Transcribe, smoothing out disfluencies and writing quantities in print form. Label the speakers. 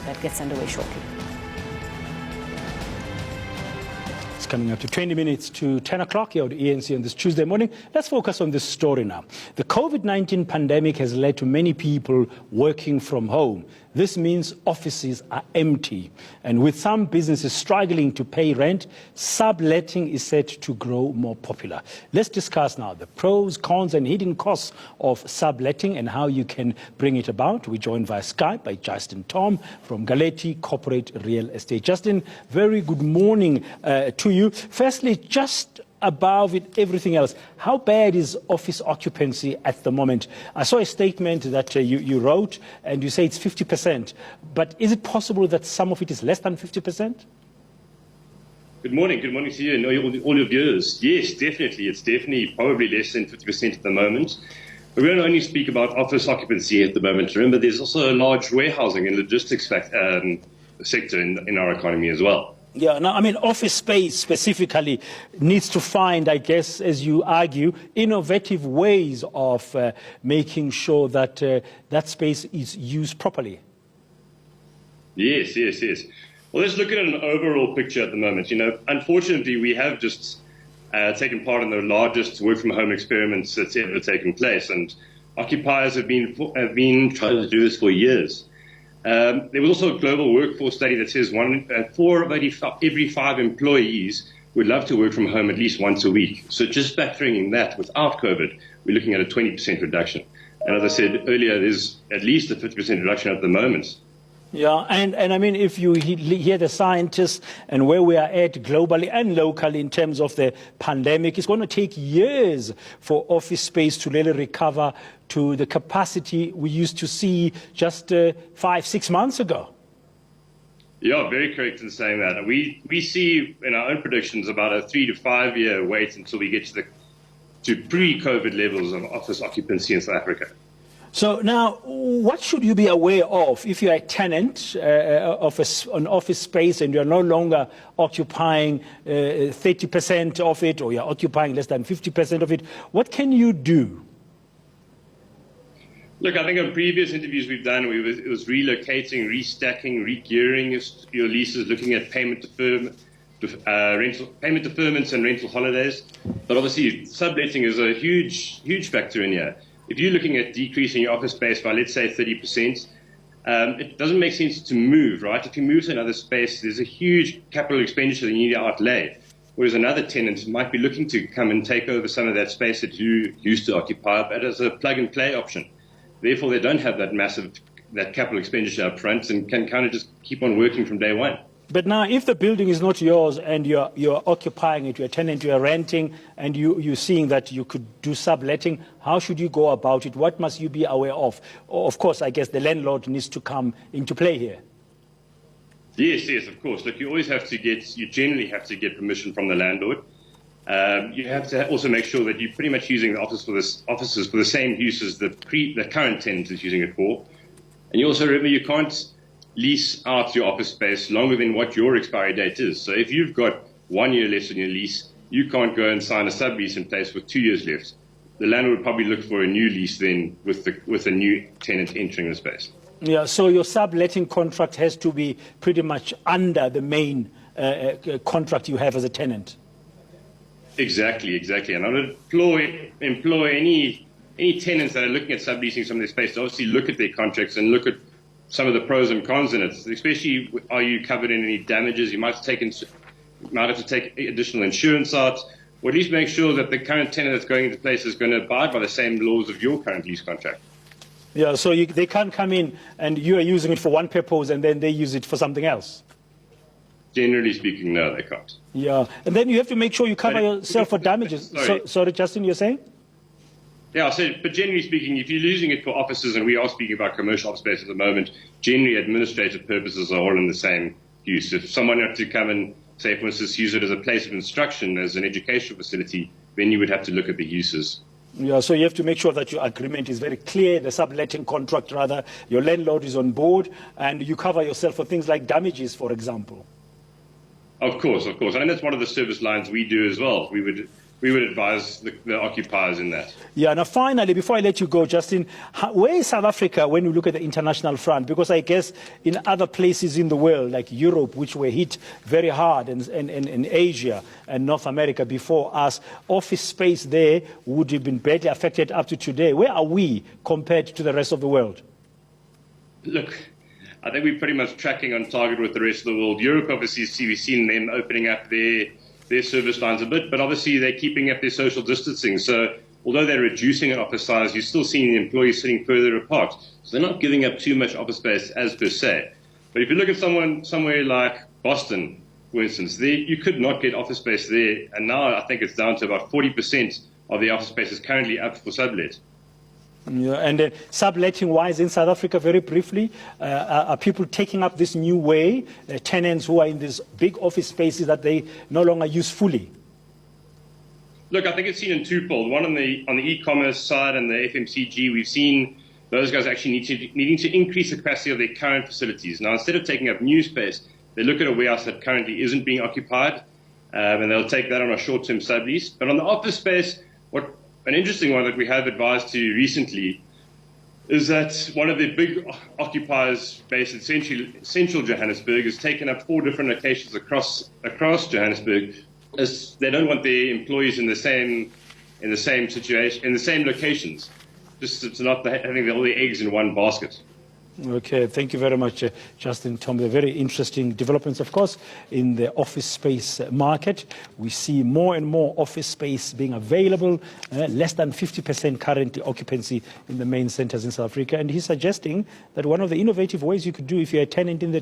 Speaker 1: that gets underway shortly.
Speaker 2: It's coming up to 20 minutes to 10 o'clock here at ENCA on this Tuesday morning. Let's focus on this story now. The COVID-19 pandemic has led to many people working from home. This means offices are empty. And with some businesses struggling to pay rent, subletting is set to grow more popular. Let's discuss now the pros, cons, and hidden costs of subletting and how you can bring it about. We're joined via Skype by Justin Tom from Galetti Corporate Real Estate. Justin, very good morning to you. Firstly, just above it, everything else, how bad is office occupancy at the moment? I saw a statement that you wrote, and you say it's 50%. But is it possible that some of it is less than 50%?
Speaker 3: Good morning to you and all your viewers. Yes, definitely. It's definitely probably less than 50% at the moment. But we don't only speak about office occupancy at the moment. Remember, there's also a large warehousing and logistics sector in our economy as well.
Speaker 2: Yeah, now, I mean, office space specifically needs to find, I guess, as you argue, innovative ways of making sure that that space is used properly.
Speaker 3: Yes. Well, let's look at an overall picture at the moment. You know, unfortunately, we have just taken part in the largest work-from-home experiments that's ever taken place, and occupiers have been trying to do this for years. There was also a global workforce study that says 4 of every 5 employees would love to work from home at least once a week. So just factoring in that without COVID, we're looking at a 20% reduction. And as I said earlier, there's at least a 50% reduction at the moment.
Speaker 2: Yeah, and I mean, if you hear the scientists and where we are at globally and locally in terms of the pandemic, it's going to take years for office space to really recover to the capacity we used to see just 5-6 months ago.
Speaker 3: Yeah, very correct in saying that. We see in our own predictions about a 3 to 5 year wait until we get to pre-COVID levels of office occupancy in South Africa.
Speaker 2: So now, what should you be aware of if you're a tenant of an office space and you're no longer occupying 30% of it, or you're occupying less than 50% of it? What can you do?
Speaker 3: Look, I think in previous interviews we've done, it was relocating, restacking, re-gearing your leases, looking at payment deferments and rental holidays. But obviously, subletting is a huge factor in here. If you're looking at decreasing your office space by, let's say, 30%, it doesn't make sense to move, right? If you move to another space, there's a huge capital expenditure that you need to outlay, whereas another tenant might be looking to come and take over some of that space that you used to occupy, but as a plug-and-play option. Therefore, they don't have that capital expenditure up front and can kind of just keep on working from day one.
Speaker 2: But now, if the building is not yours and you're occupying it, you're a tenant, you're renting, and you're seeing that you could do subletting, how should you go about it? What must you be aware of? Of course, I guess the landlord needs to come into play here.
Speaker 3: Yes, of course. Look, you generally have to get permission from the landlord. You have to also make sure that you're pretty much using the offices for the same use as the current tenant is using it for. And you also remember you can't lease out your office space longer than what your expiry date is. So if you've got 1 year left on your lease, you can't go and sign a sublease in place with 2 years left. The landlord would probably look for a new lease then with a new tenant entering the space.
Speaker 2: Yeah, so your subletting contract has to be pretty much under the main contract you have as a tenant.
Speaker 3: Exactly. And I would employ any tenants that are looking at subleasing some of their space to obviously look at their contracts and look at some of the pros and cons in it, especially are you covered in any damages? You might have to take additional insurance out, or at least make sure that the current tenant that's going into place is going to abide by the same laws of your current lease contract.
Speaker 2: Yeah, so they can't come in and you are using it for one purpose and then they use it for something else.
Speaker 3: Generally speaking, no, they can't.
Speaker 2: Yeah, and then you have to make sure you cover yourself for damages. Sorry, Justin, you're saying?
Speaker 3: Yeah, but generally speaking, if you're using it for offices, and we are speaking about commercial office space at the moment, generally administrative purposes are all in the same use. If someone had to come and, say, for instance, use it as a place of instruction, as an educational facility, then you would have to look at the uses.
Speaker 2: Yeah, so you have to make sure that your agreement is very clear, the subletting contract rather, your landlord is on board, and you cover yourself for things like damages, for example.
Speaker 3: Of course. And that's one of the service lines we do as well. We would we would advise the occupiers in that.
Speaker 2: Yeah, now finally, before I let you go, Justin, where is South Africa when you look at the international front? Because I guess in other places in the world, like Europe, which were hit very hard, and Asia and North America before us, office space there would have been badly affected up to today. Where are we compared to the rest of the world?
Speaker 3: Look, I think we're pretty much tracking on target with the rest of the world. Europe, obviously, we've seen them opening up their service lines a bit, but obviously they're keeping up their social distancing. So although they're reducing an office size, you're still seeing the employees sitting further apart. So they're not giving up too much office space as per se. But if you look at somewhere like Boston, for instance, you could not get office space there. And now I think it's down to about 40% of the office space is currently up for sublet.
Speaker 2: Yeah, and subletting-wise in South Africa, very briefly, are people taking up this new way, tenants who are in these big office spaces that they no longer use fully?
Speaker 3: Look, I think it's seen in twofold. One on the e-commerce side and the FMCG, we've seen those guys actually needing to increase the capacity of their current facilities. Now, instead of taking up new space, they look at a warehouse that currently isn't being occupied, and they'll take that on a short-term sublease. But on the office space, an interesting one that we have advised to recently is that one of the big occupiers based in central Johannesburg has taken up 4 different locations across Johannesburg, as they don't want their employees in the same situation, in the same locations, just to not having all the eggs in one basket.
Speaker 2: Okay, thank you very much, Justin Tom. They're very interesting developments, of course, in the office space market. We see more and more office space being available, less than 50% currently occupancy in the main centers in South Africa. And he's suggesting that one of the innovative ways you could do if you're a tenant in the